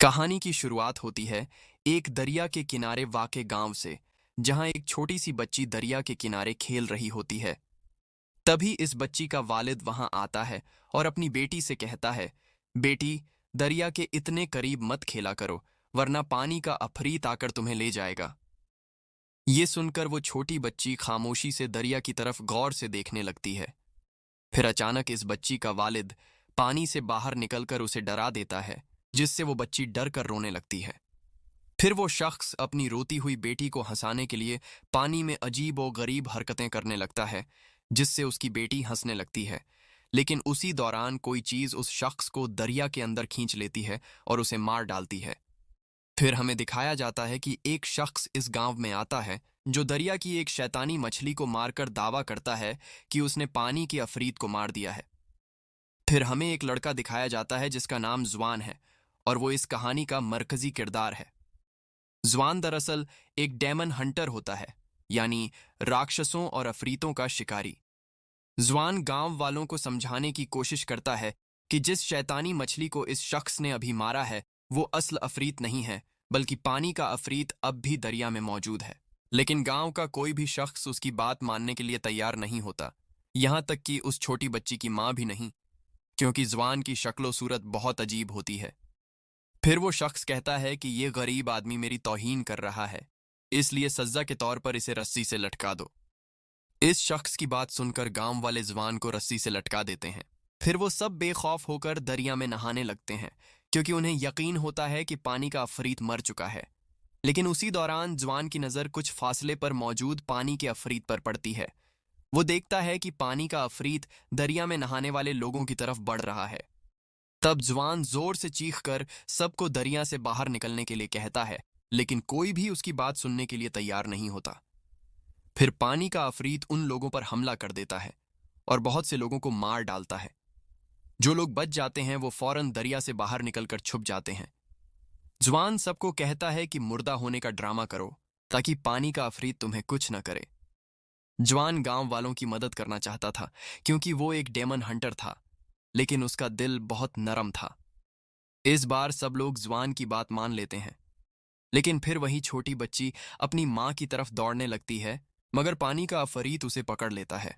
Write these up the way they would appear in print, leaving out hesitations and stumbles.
कहानी की शुरुआत होती है एक दरिया के किनारे वाक़े गांव से, जहां एक छोटी सी बच्ची दरिया के किनारे खेल रही होती है। तभी इस बच्ची का वालिद वहां आता है और अपनी बेटी से कहता है, बेटी, दरिया के इतने करीब मत खेला करो, वरना पानी का अफरीत आकर तुम्हें ले जाएगा। ये सुनकर वो छोटी बच्ची खामोशी से दरिया की तरफ गौर से देखने लगती है। फिर अचानक इस बच्ची का वालिद पानी से बाहर निकलकर उसे डरा देता है, जिससे वो बच्ची डर कर रोने लगती है। फिर वो शख्स अपनी रोती हुई बेटी को हंसाने के लिए पानी में अजीब और गरीब हरकतें करने लगता है, जिससे उसकी बेटी हंसने लगती है। लेकिन उसी दौरान कोई चीज उस शख्स को दरिया के अंदर खींच लेती है और उसे मार डालती है। फिर हमें दिखाया जाता है कि एक शख्स इस गांव में आता है जो दरिया की एक शैतानी मछली को मारकर दावा करता है कि उसने पानी की अफरीत को मार दिया है। फिर हमें एक लड़का दिखाया जाता है जिसका नाम जुआन है, और वो इस कहानी का मरकजी किरदार है। जुआन दरअसल एक डेमन हंटर होता है, यानी राक्षसों और अफरीतों का शिकारी। जुआन गांव वालों को समझाने की कोशिश करता है कि जिस शैतानी मछली को इस शख्स ने अभी मारा है वो असल अफरीत नहीं है, बल्कि पानी का अफरीत अब भी दरिया में मौजूद है। लेकिन गांव का कोई भी शख्स उसकी बात मानने के लिए तैयार नहीं होता, यहां तक कि उस छोटी बच्ची की मां भी नहीं, क्योंकि जुआन की शक्लो सूरत बहुत अजीब होती है। फिर वो शख्स कहता है कि ये गरीब आदमी मेरी तौहीन कर रहा है, इसलिए सज्जा के तौर पर इसे रस्सी से लटका दो। इस शख्स की बात सुनकर गांव वाले जवान को रस्सी से लटका देते हैं। फिर वो सब बेखौफ होकर दरिया में नहाने लगते हैं, क्योंकि उन्हें यकीन होता है कि पानी का अफरीत मर चुका है। लेकिन उसी दौरान जवान की नज़र कुछ फासले पर मौजूद पानी के अफरीत पर पड़ती है। वो देखता है कि पानी का अफरीत दरिया में नहाने वाले लोगों की तरफ बढ़ रहा है। तब जवान जोर से चीख कर सबको दरिया से बाहर निकलने के लिए कहता है, लेकिन कोई भी उसकी बात सुनने के लिए तैयार नहीं होता। फिर पानी का अफरीत उन लोगों पर हमला कर देता है और बहुत से लोगों को मार डालता है। जो लोग बच जाते हैं वो फौरन दरिया से बाहर निकलकर छुप जाते हैं। जवान सबको कहता है कि मुर्दा होने का ड्रामा करो, ताकि पानी का अफरीत तुम्हें कुछ न करे। जवान गांव वालों की मदद करना चाहता था, क्योंकि वो एक डेमन हंटर था, लेकिन उसका दिल बहुत नरम था। इस बार सब लोग जवान की बात मान लेते हैं। लेकिन फिर वही छोटी बच्ची अपनी मां की तरफ दौड़ने लगती है, मगर पानी का अफरीत उसे पकड़ लेता है।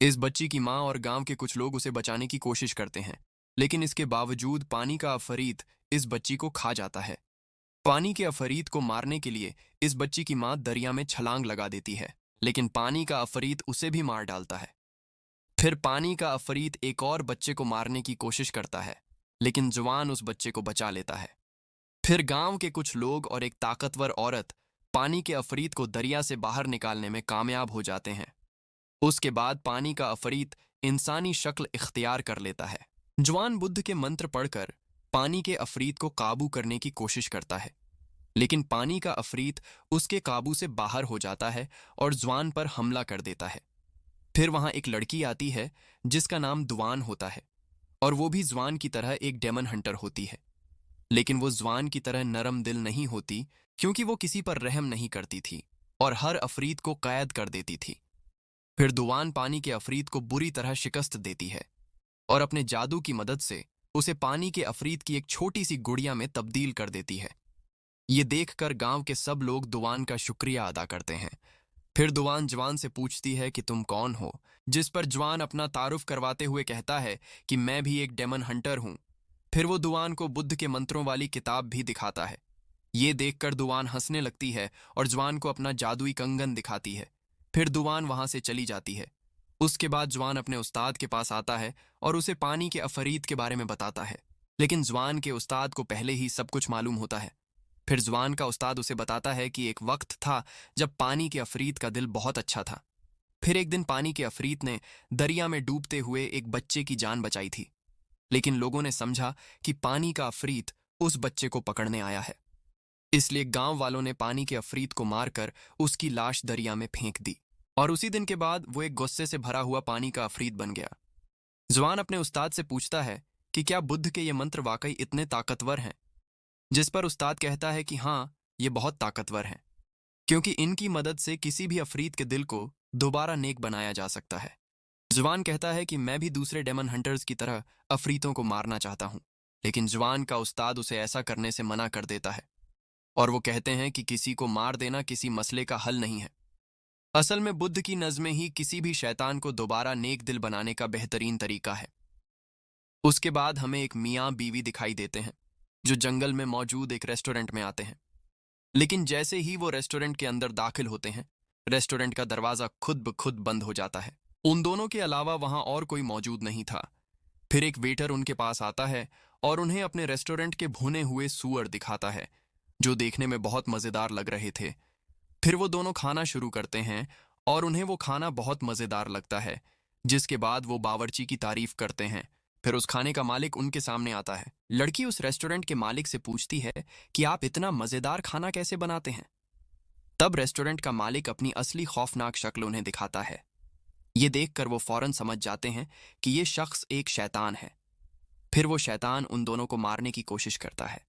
इस बच्ची की मां और गांव के कुछ लोग उसे बचाने की कोशिश करते हैं, लेकिन इसके बावजूद पानी का अफरीत इस बच्ची को खा जाता है। पानी के अफरीत को मारने के लिए इस बच्ची की मां दरिया में छलांग लगा देती है, लेकिन पानी का अफरीत उसे भी मार डालता है। फिर पानी का अफरीत एक और बच्चे को मारने की कोशिश करता है, लेकिन जवान उस बच्चे को बचा लेता है। फिर गांव के कुछ लोग और एक ताकतवर औरत पानी के अफरीत को दरिया से बाहर निकालने में कामयाब हो जाते हैं। उसके बाद पानी का अफरीत इंसानी शक्ल इख्तियार कर लेता है। जवान बुद्ध के मंत्र पढ़कर पानी के अफरीत को काबू करने की कोशिश करता है, लेकिन पानी का अफरीत उसके काबू से बाहर हो जाता है और जवान पर हमला कर देता है। फिर वहां एक लड़की आती है जिसका नाम दुआन होता है, और वो भी जवान की तरह एक डेमन हंटर होती है। लेकिन वो जवान की तरह नरम दिल नहीं होती, क्योंकि वो किसी पर रहम नहीं करती थी और हर अफरीत को कैद कर देती थी। फिर दुआन पानी के अफरीत को बुरी तरह शिकस्त देती है और अपने जादू की मदद से उसे पानी के अफरीत की एक छोटी सी गुड़िया में तब्दील कर देती है। ये देखकर गांव के सब लोग दुआन का शुक्रिया अदा करते हैं। फिर दुआन जवान से पूछती है कि तुम कौन हो, जिस पर जवान अपना तारुफ करवाते हुए कहता है कि मैं भी एक डेमन हंटर हूं। फिर वो दुआन को बुद्ध के मंत्रों वाली किताब भी दिखाता है। ये देखकर दुआन हंसने लगती है और जवान को अपना जादुई कंगन दिखाती है। फिर दुआन वहां से चली जाती है। उसके बाद जवान अपने उस्ताद के पास आता है और उसे पानी के अफरीत के बारे में बताता है, लेकिन जवान के उस्ताद को पहले ही सब कुछ मालूम होता है। फिर जवान का उस्ताद उसे बताता है कि एक वक्त था जब पानी के अफरीत का दिल बहुत अच्छा था। फिर एक दिन पानी के अफरीत ने दरिया में डूबते हुए एक बच्चे की जान बचाई थी, लेकिन लोगों ने समझा कि पानी का अफरीत उस बच्चे को पकड़ने आया है। इसलिए गांव वालों ने पानी के अफरीत को मारकर उसकी लाश दरिया में फेंक दी, और उसी दिन के बाद वो एक गुस्से से भरा हुआ पानी का अफरीत बन गया। जवान अपने उस्ताद से पूछता है कि क्या बुद्ध के ये मंत्र वाकई इतने ताकतवर हैं, जिस पर उस्ताद कहता है कि हाँ, ये बहुत ताकतवर हैं, क्योंकि इनकी मदद से किसी भी अफरीत के दिल को दोबारा नेक बनाया जा सकता है। जवान कहता है कि मैं भी दूसरे डेमन हंटर्स की तरह अफरीतों को मारना चाहता हूँ, लेकिन जवान का उस्ताद उसे ऐसा करने से मना कर देता है और वो कहते हैं कि किसी को मार देना किसी मसले का हल नहीं है। असल में बुद्ध की नज़्में ही किसी भी शैतान को दोबारा नेक दिल बनाने का बेहतरीन तरीका है। उसके बाद हमें एक मियाँ बीवी दिखाई देते हैं जो जंगल में मौजूद एक रेस्टोरेंट में आते हैं। लेकिन जैसे ही वो रेस्टोरेंट के अंदर दाखिल होते हैं, रेस्टोरेंट का दरवाजा खुद ब खुद बंद हो जाता है। उन दोनों के अलावा वहां और कोई मौजूद नहीं था। फिर एक वेटर उनके पास आता है और उन्हें अपने रेस्टोरेंट के भुने हुए सूअर दिखाता है जो देखने में बहुत मजेदार लग रहे थे। फिर वो दोनों खाना शुरू करते हैं और उन्हें वो खाना बहुत मजेदार लगता है, जिसके बाद वो बावर्ची की तारीफ करते हैं। फिर उस खाने का मालिक उनके सामने आता है। लड़की उस रेस्टोरेंट के मालिक से पूछती है कि आप इतना मजेदार खाना कैसे बनाते हैं। तब रेस्टोरेंट का मालिक अपनी असली खौफनाक शक्ल उन्हें दिखाता है। ये देखकर वो फौरन समझ जाते हैं कि ये शख्स एक शैतान है। फिर वो शैतान उन दोनों को मारने की कोशिश करता है।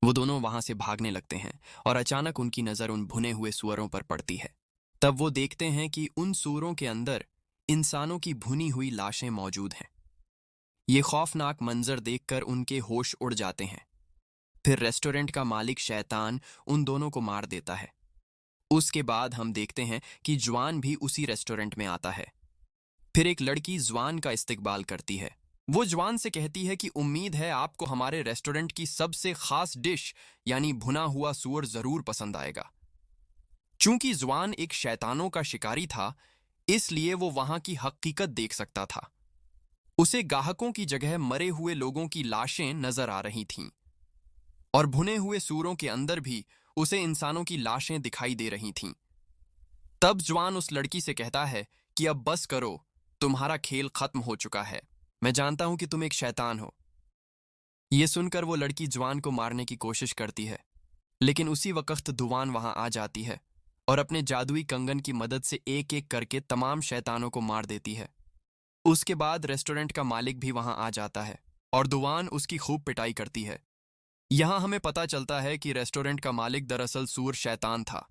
वो दोनों वहां से भागने लगते हैं और अचानक उनकी नजर उन भुने हुए सूअरों पर पड़ती है। तब वो देखते हैं कि उन सूअरों के अंदर इंसानों की भुनी हुई लाशें मौजूद हैं। ये खौफनाक मंजर देखकर उनके होश उड़ जाते हैं। फिर रेस्टोरेंट का मालिक शैतान उन दोनों को मार देता है। उसके बाद हम देखते हैं कि जवान भी उसी रेस्टोरेंट में आता है। फिर एक लड़की जवान का इस्तकबाल करती है। वो जवान से कहती है कि उम्मीद है आपको हमारे रेस्टोरेंट की सबसे खास डिश यानी भुना हुआ सूअर जरूर पसंद आएगा। चूंकि जवान एक शैतानों का शिकारी था, इसलिए वो वहां की हकीकत देख सकता था। उसे गाहकों की जगह मरे हुए लोगों की लाशें नजर आ रही थीं और भुने हुए सूअरों के अंदर भी उसे इंसानों की लाशें दिखाई दे रही थीं। तब जवान उस लड़की से कहता है कि अब बस करो, तुम्हारा खेल खत्म हो चुका है। मैं जानता हूं कि तुम एक शैतान हो। यह सुनकर वो लड़की जवान को मारने की कोशिश करती है, लेकिन उसी वक्त दुवान वहां आ जाती है और अपने जादुई कंगन की मदद से एक एक करके तमाम शैतानों को मार देती है। उसके बाद रेस्टोरेंट का मालिक भी वहां आ जाता है और दुवान उसकी खूब पिटाई करती है। यहां हमें पता चलता है कि रेस्टोरेंट का मालिक दरअसल सूर शैतान था।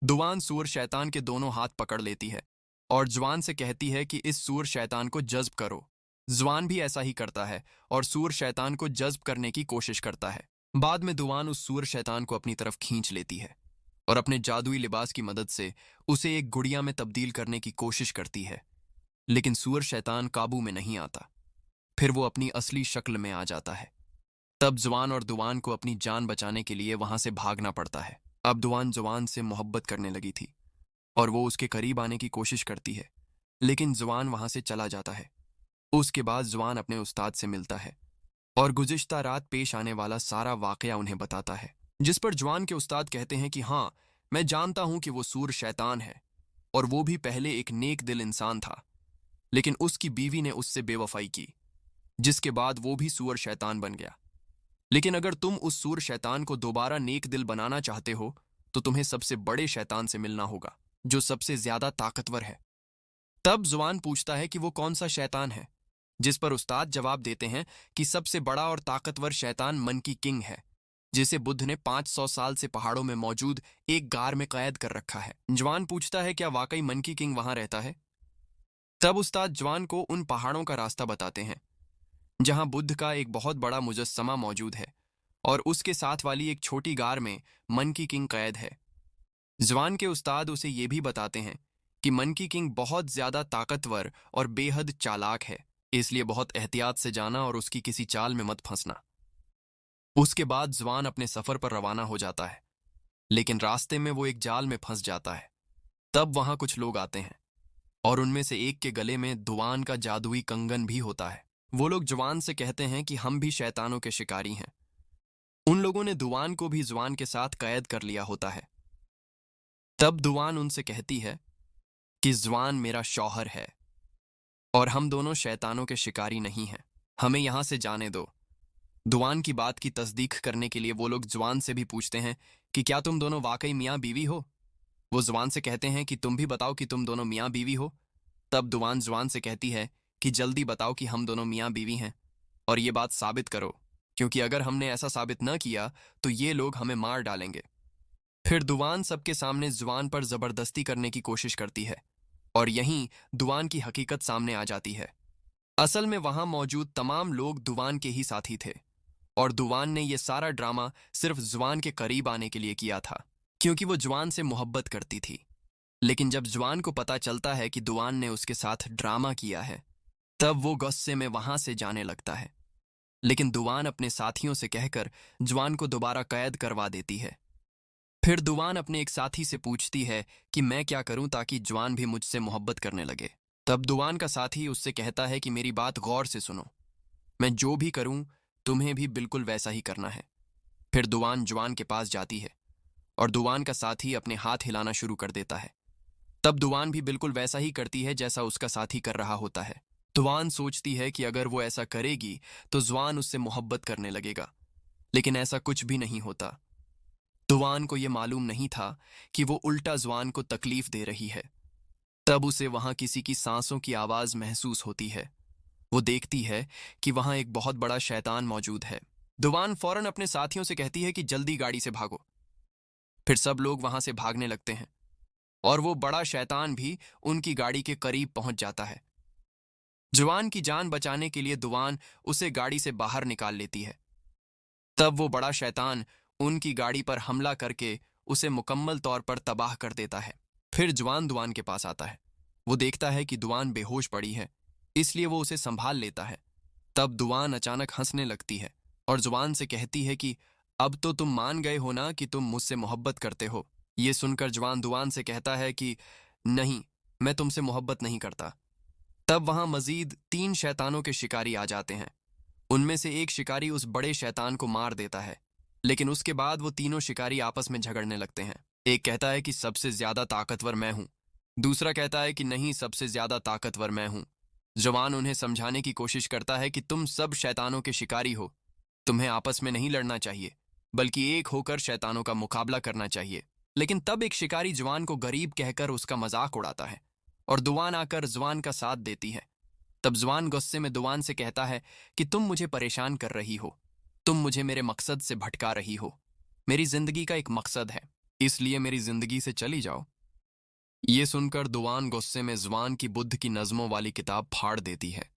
दुवान सूर शैतान के दोनों हाथ पकड़ लेती है और जवान से कहती है कि इस सूर शैतान को जज्ब करो। जवान भी ऐसा ही करता है और सूर शैतान को जज्ब करने की कोशिश करता है। बाद में दुवान उस सूर शैतान को अपनी तरफ खींच लेती है और अपने जादुई लिबास की मदद से उसे एक गुड़िया में तब्दील करने की कोशिश करती है। लेकिन सूर शैतान काबू में नहीं आता। फिर वो अपनी असली शक्ल में आ जाता है। तब जवान और दुवान को अपनी जान बचाने के लिए वहां से भागना पड़ता है। अब दुवान जवान से मोहब्बत करने लगी थी और वो उसके करीब आने की कोशिश करती है, लेकिन जवान वहां से चला जाता है। उसके बाद जवान अपने उस्ताद से मिलता है और गुज़िश्ता रात पेश आने वाला सारा वाकया उन्हें बताता है, जिस पर जवान के उस्ताद कहते हैं कि हाँ, मैं जानता हूं कि वो सूर शैतान है और वो भी पहले एक नेक दिल इंसान था, लेकिन उसकी बीवी ने उससे बेवफाई की, जिसके बाद वो भी सूर शैतान बन गया। लेकिन अगर तुम उस सूर शैतान को दोबारा नेक दिल बनाना चाहते हो तो तुम्हें सबसे बड़े शैतान से मिलना होगा जो सबसे ज्यादा ताकतवर है। तब जवान पूछता है कि वो कौन सा शैतान है, जिस पर उस्ताद जवाब देते हैं कि सबसे बड़ा और ताकतवर शैतान मंकी किंग है, जिसे बुद्ध ने 500 साल से पहाड़ों में मौजूद एक गार में कैद कर रखा है। जवान पूछता है क्या वाकई मंकी किंग वहां रहता है। तब उस्ताद जवान को उन पहाड़ों का रास्ता बताते हैं जहां बुद्ध का एक बहुत बड़ा मुजस्समा मौजूद है और उसके साथ वाली एक छोटी गार में मंकी किंग कैद है। जवान के उस्ताद उसे ये भी बताते हैं कि मंकी किंग बहुत ज्यादा ताकतवर और बेहद चालाक है, इसलिए बहुत एहतियात से जाना और उसकी किसी चाल में मत फंसना। उसके बाद जवान अपने सफर पर रवाना हो जाता है, लेकिन रास्ते में वो एक जाल में फंस जाता है। तब वहां कुछ लोग आते हैं और उनमें से एक के गले में दुवान का जादुई कंगन भी होता है। वो लोग जवान से कहते हैं कि हम भी शैतानों के शिकारी हैं। उन लोगों ने दुवान को भी जवान के साथ कैद कर लिया होता है। तब दुवान उनसे कहती है कि जवान मेरा शौहर है और हम दोनों शैतानों के शिकारी नहीं हैं, हमें यहां से जाने दो। दुवान की बात की तस्दीक करने के लिए वो लोग जवान से भी पूछते हैं कि क्या तुम दोनों वाकई मियाँ बीवी हो। वो जवान से कहते हैं कि तुम भी बताओ कि तुम दोनों मियाँ बीवी हो। तब दुवान जवान से कहती है कि जल्दी बताओ कि हम दोनों मियाँ बीवी हैं और ये बात साबित करो, क्योंकि अगर हमने ऐसा साबित न किया तो ये लोग हमें मार डालेंगे। फिर दुवान सबके सामने जवान पर जबरदस्ती करने की कोशिश करती है और यहीं दुवान की हकीकत सामने आ जाती है। असल में वहां मौजूद तमाम लोग दुवान के ही साथी थे और दुवान ने यह सारा ड्रामा सिर्फ जवान के करीब आने के लिए किया था, क्योंकि वो जवान से मोहब्बत करती थी। लेकिन जब जवान को पता चलता है कि दुवान ने उसके साथ ड्रामा किया है, तब वो गुस्से में वहां से जाने लगता है। लेकिन दुवान अपने साथियों से कहकर जवान को दोबारा कैद करवा देती है। फिर दुवान अपने एक साथी से पूछती है कि मैं क्या करूं ताकि जवान भी मुझसे मोहब्बत करने लगे। तब दुवान का साथी उससे कहता है कि मेरी बात गौर से सुनो, मैं जो भी करूं तुम्हें भी बिल्कुल वैसा ही करना है। फिर दुवान जवान के पास जाती है और दुवान का साथी अपने हाथ हिलाना शुरू कर देता है। तब दुवान भी बिल्कुल वैसा ही करती है जैसा उसका साथी कर रहा होता है। दुवान सोचती है कि अगर वो ऐसा करेगी तो जवान उससे मोहब्बत करने लगेगा, लेकिन ऐसा कुछ भी नहीं होता। दुवान को यह मालूम नहीं था कि वो उल्टा जवान को तकलीफ दे रही है। तब उसे वहां किसी की सांसों की आवाज महसूस होती है। वो देखती है कि वहां एक बहुत बड़ा शैतान मौजूद है। दुवान फौरन अपने साथियों से कहती है कि जल्दी गाड़ी से भागो। फिर सब लोग वहां से भागने लगते हैं और वो बड़ा शैतान भी उनकी गाड़ी के करीब पहुंच जाता है। जवान की जान बचाने के लिए दुवान उसे गाड़ी से बाहर निकाल लेती है। तब वो बड़ा शैतान उनकी गाड़ी पर हमला करके उसे मुकम्मल तौर पर तबाह कर देता है। फिर जवान दुवान के पास आता है। वो देखता है कि दुवान बेहोश पड़ी है, इसलिए वो उसे संभाल लेता है। तब दुवान अचानक हंसने लगती है और जवान से कहती है कि अब तो तुम मान गए हो ना कि तुम मुझसे मोहब्बत करते हो। ये सुनकर जवान दुवान से कहता है कि नहीं, मैं तुमसे मोहब्बत नहीं करता। तब वहां मजीद 3 शैतानों के शिकारी आ जाते हैं। उनमें से एक शिकारी उस बड़े शैतान को मार देता है, लेकिन उसके बाद वो तीनों शिकारी आपस में झगड़ने लगते हैं। एक कहता है कि सबसे ज्यादा ताकतवर मैं हूं, दूसरा कहता है कि नहीं, सबसे ज्यादा ताकतवर मैं हूं। जवान उन्हें समझाने की कोशिश करता है कि तुम सब शैतानों के शिकारी हो, तुम्हें आपस में नहीं लड़ना चाहिए, बल्कि एक होकर शैतानों का मुकाबला करना चाहिए। लेकिन तब एक शिकारी जवान को गरीब कहकर उसका मजाक उड़ाता है और दुवान आकर जवान का साथ देती है। तब जवान गुस्से में दुवान से कहता है कि तुम मुझे परेशान कर रही हो, तुम मुझे मेरे मकसद से भटका रही हो। मेरी जिंदगी का एक मकसद है, इसलिए मेरी जिंदगी से चली जाओ। ये सुनकर दुवान गुस्से में जवान की बुद्ध की नज़मों वाली किताब फाड़ देती है,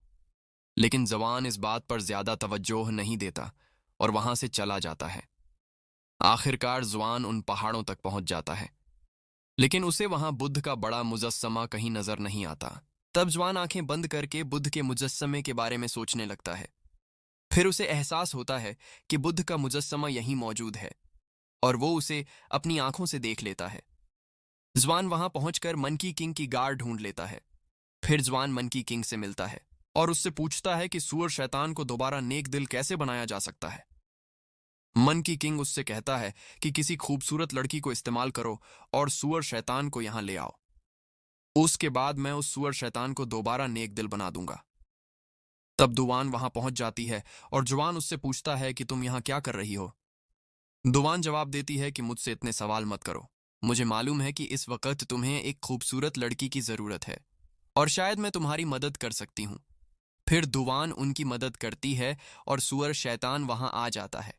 लेकिन जवान इस बात पर ज्यादा तवज्जो नहीं देता और वहां से चला जाता है। आखिरकार जवान उन पहाड़ों तक पहुंच जाता है, लेकिन उसे वहां बुद्ध का बड़ा मुजस्समा कहीं नजर नहीं आता। तब जवान आंखें बंद करके बुद्ध के मुजस्समे के बारे में सोचने लगता है। फिर उसे एहसास होता है कि बुद्ध का मुजस्समा यहीं मौजूद है और वो उसे अपनी आंखों से देख लेता है। जवान वहां पहुंचकर मंकी किंग की गार ढूंढ लेता है। फिर जवान मंकी किंग से मिलता है और उससे पूछता है कि सूअर शैतान को दोबारा नेक दिल कैसे बनाया जा सकता है। मंकी किंग उससे कहता है कि किसी खूबसूरत लड़की को इस्तेमाल करो और सूअर शैतान को यहां ले आओ। उसके बाद मैं उस सूअर शैतान को दोबारा नेक दिल बना दूंगा। तब दुवान वहां पहुंच जाती है और जवान उससे पूछता है कि तुम यहां क्या कर रही हो। दुवान जवाब देती है कि मुझसे इतने सवाल मत करो, मुझे मालूम है कि इस वक्त तुम्हें एक खूबसूरत लड़की की जरूरत है और शायद मैं तुम्हारी मदद कर सकती हूँ। फिर दुवान उनकी मदद करती है और सूअर शैतान वहां आ जाता है।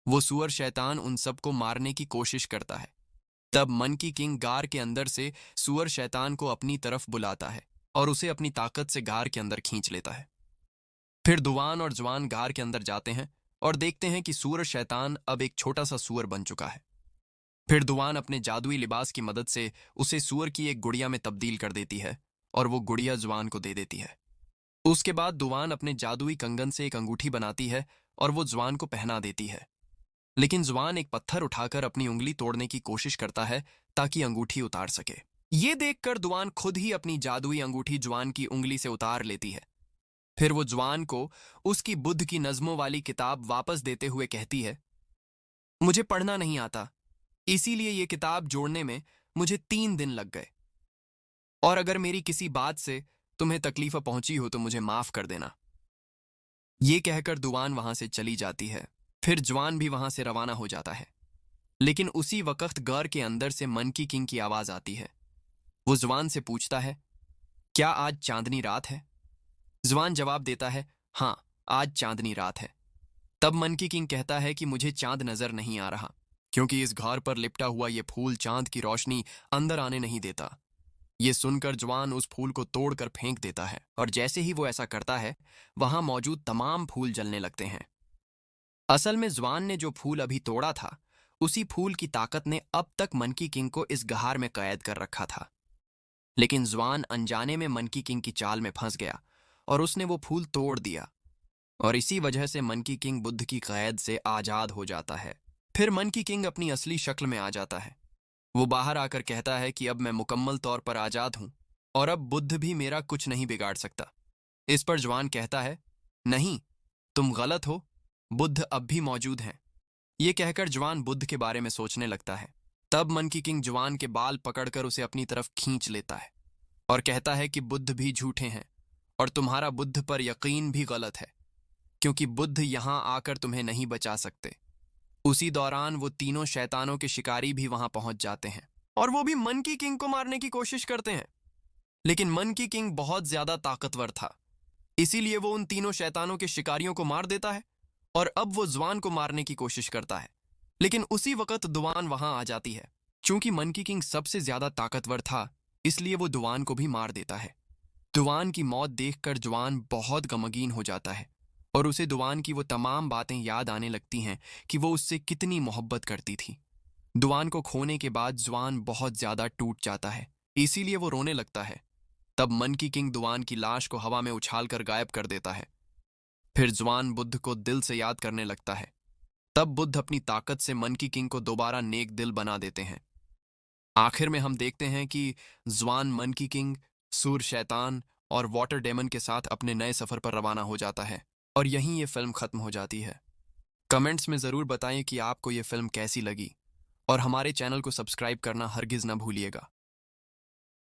वो सूअर शैतान उन सबको मारने की कोशिश करता है। तब मंकी किंग गार के अंदर से सूअर शैतान को अपनी तरफ बुलाता है और उसे अपनी ताकत से गार के अंदर खींच लेता है। फिर दुवान और जवान गार के अंदर जाते हैं और देखते हैं कि सूअर शैतान अब एक छोटा सा सूअर बन चुका है। फिर दुवान अपने जादुई लिबास की मदद से उसे सूअर की एक गुड़िया में तब्दील कर देती है और वो गुड़िया जवान को दे देती है। उसके बाद दुवान अपने जादुई कंगन से एक अंगूठी बनाती है और वो जवान को पहना देती है। लेकिन जवान एक पत्थर उठाकर अपनी उंगली तोड़ने की कोशिश करता है ताकि अंगूठी उतार सके। ये देखकर दुवान खुद ही अपनी जादुई अंगूठी जवान की उंगली से उतार लेती है। फिर वो जवान को उसकी बुद्ध की नज़मों वाली किताब वापस देते हुए कहती है, मुझे पढ़ना नहीं आता, इसीलिए ये किताब जोड़ने में मुझे 3 दिन लग गए, और अगर मेरी किसी बात से तुम्हें तकलीफ पहुंची हो तो मुझे माफ कर देना। ये कहकर दुवान वहां से चली जाती है। फिर जवान भी वहां से रवाना हो जाता है। लेकिन उसी वक्त घर के अंदर से मंकी किंग की आवाज आती है। वो जवान से पूछता है, क्या आज चांदनी रात है? जवान जवाब देता है, हाँ, आज चांदनी रात है। तब मंकी किंग कहता है कि मुझे चांद नजर नहीं आ रहा, क्योंकि इस घर पर लिपटा हुआ ये फूल चांद की रोशनी अंदर आने नहीं देता। ये सुनकर जवान उस फूल को तोड़कर फेंक देता है और जैसे ही वो ऐसा करता है, वहां मौजूद तमाम फूल जलने लगते हैं। असल में ज्वान ने जो फूल अभी तोड़ा था, उसी फूल की ताकत ने अब तक मंकी किंग को इस गहार में कैद कर रखा था। लेकिन ज्वान अनजाने में मंकी किंग की चाल में फंस गया और उसने वो फूल तोड़ दिया। और इसी वजह से मंकी किंग बुद्ध की कैद से आजाद हो जाता है। फिर मंकी किंग अपनी असली शक्ल में आ जाता है। वो बाहर आकर कहता है कि अब मैं मुकम्मल तौर पर आजाद हूं और अब बुद्ध भी मेरा कुछ नहीं बिगाड़ सकता। इस पर ज्वान कहता है, नहीं, तुम गलत हो, बुद्ध अब भी मौजूद हैं। ये कहकर ज्वान बुद्ध के बारे में सोचने लगता है। तब मंकी किंग ज्वान के बाल पकड़कर उसे अपनी तरफ खींच लेता है और कहता है कि बुद्ध भी झूठे हैं और तुम्हारा बुद्ध पर यकीन भी गलत है, क्योंकि बुद्ध यहां आकर तुम्हें नहीं बचा सकते। उसी दौरान वो तीनों शैतानों के शिकारी भी वहां पहुंच जाते हैं और वो भी मंकी किंग को मारने की कोशिश करते हैं। लेकिन मंकी किंग बहुत ज्यादा ताकतवर था, इसीलिए वो उन तीनों शैतानों के शिकारियों को मार देता है और अब वो जुआन को मारने की कोशिश करता है। लेकिन उसी वक्त दुआन वहां आ जाती है। चूंकि मंकी किंग सबसे ज्यादा ताकतवर था, इसलिए वो दुआन को भी मार देता है। दुआन की मौत देखकर जुआन बहुत गमगीन हो जाता है और उसे दुआन की वो तमाम बातें याद आने लगती हैं कि वो उससे कितनी मोहब्बत करती थी। दुआन को खोने के बाद जुआन बहुत ज्यादा टूट जाता है, इसीलिए वो रोने लगता है। तब मंकी किंग दुआन की लाश को हवा में उछालकर गायब कर देता है। फिर जुआन बुद्ध को दिल से याद करने लगता है। तब बुद्ध अपनी ताकत से मंकी किंग को दोबारा नेक दिल बना देते हैं। आखिर में हम देखते हैं कि जुआन मंकी किंग, सूर शैतान और वाटर डेमन के साथ अपने नए सफर पर रवाना हो जाता है और यहीं ये फिल्म खत्म हो जाती है। कमेंट्स में जरूर बताएं कि आपको ये फिल्म कैसी लगी और हमारे चैनल को सब्सक्राइब करना हरगिज ना भूलिएगा।